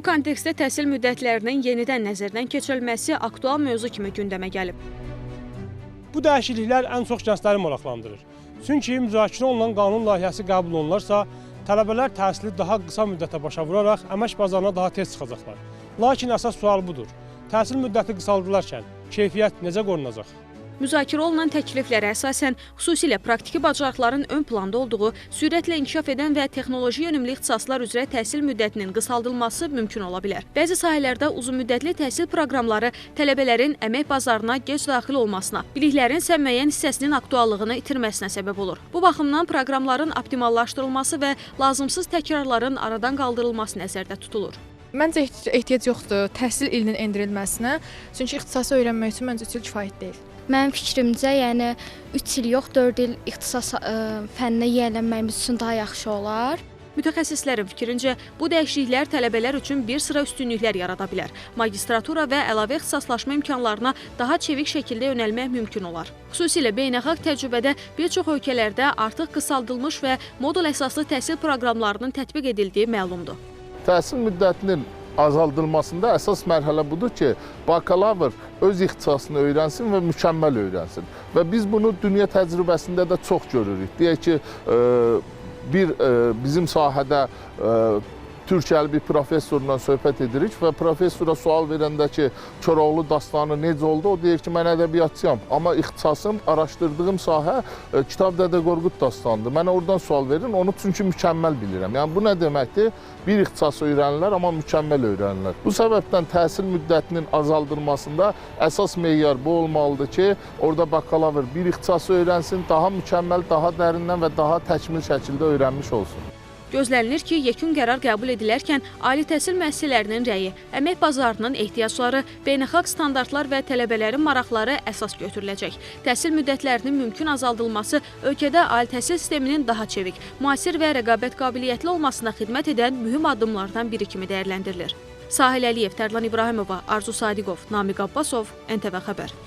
kontekstdə təhsil müddətlərinin yenidən nəzərdən keçirilməsi aktual mövzu kimi gündəmə gəlib. Bu dəyişikliklər ən çox gəncləri maraqlandırır. Çünki müzakirə olunan qanun layihəsi qəbul olunarsa, tələbələr təhsili daha qısa müddətə başa vuraraq əmək bazarına daha tez çıxacaqlar. Lakin əsas sual budur. Təhsil müddəti qısaldılarkən keyfiyyət necə qorunacaq? Müzakirə olunan təkliflərə əsasən xüsusilə praktiki bacarıqların ön planda olduğu, sürətlə inkişaf edən və texnoloji yönümlü ixtisaslar üzrə təhsil müddətinin qısaldılması mümkün ola bilər. Bəzi sahələrdə uzunmüddətli təhsil proqramları tələbələrin əmək bazarına gec daxil olmasına, biliklərin sə müəyyən hissəsinin aktuallığını itirməsinə səbəb olur. Bu baxımdan proqramların optimallaşdırılması və lazımsız təkrarların aradan qaldırılması nəzərdə tutulur. Məncə ehtiyac yoxdur təhsil ilinin endirilməsinə, çünki ixtisası öyrənmək üçün məncə 3 il kifayət deyil. Mənim fikrimcə, yəni 3 il yox, 4 il ixtisas fənninə yiyələnməyimiz üçün daha yaxşı olar. Mütəxəssislərin fikrincə, bu dəyişikliklər tələbələr üçün bir sıra üstünlüklər yarada bilər. Magistratura və əlavə ixtisaslaşma imkanlarına daha çevik şəkildə yönəlmək mümkün olar. Xüsusilə beynəlxalq təcrübədə bir çox ölkələrdə artıq qısaldılmış və modul əsaslı təhsil proqramlarının tətbiq edildiyi məlumdur. Təhsil müddətinin azaldılmasında əsas mərhələ budur ki, bakalavr öz ixtisasını öyrənsin və mükəmməl öyrənsin. Və biz bunu dünya təcrübəsində də çox görürük. Deyək ki, bizim sahədə Türkiyəli bir professorla söhbət edirik və professora sual verəndə ki, Koroğlu dastanı necə oldu, o deyir ki, mən ədəbiyyatçıyam. Amma ixtisasım, araşdırdığım sahə Kitab Dədə Qorqud dastanıdır. Mənə oradan sual verin, onu çünki mükəmməl bilirəm. Yəni, bu nə deməkdir? Bir ixtisas öyrənirlər, amma mükəmməl öyrənirlər. Bu səbəbdən təhsil müddətinin azaldılmasında əsas meyar bu olmalıdır ki, orada bakalavr bir ixtisası öyrənsin, daha mükəmməl, daha dərindən və daha təkmil şəkildə öyrənmiş olsun. Gözlənilir ki, yekun qərar qəbul edilərkən ali təhsil müəssisələrinin rəyi, əmək bazarının ehtiyacları, beynəlxalq standartlar və tələbələrin maraqları əsas götürüləcək. Təhsil müddətlərinin mümkün azaldılması ölkədə ali təhsil sisteminin daha çevik, müasir və rəqabət qabiliyyətli olmasına xidmət edən mühüm addımlardan biri kimi dəyərləndirilir. Sahil Əliyev, Tərlan İbrahimova, Arzu Sadiqov, Namiq Abbasov, NTV Xəbər.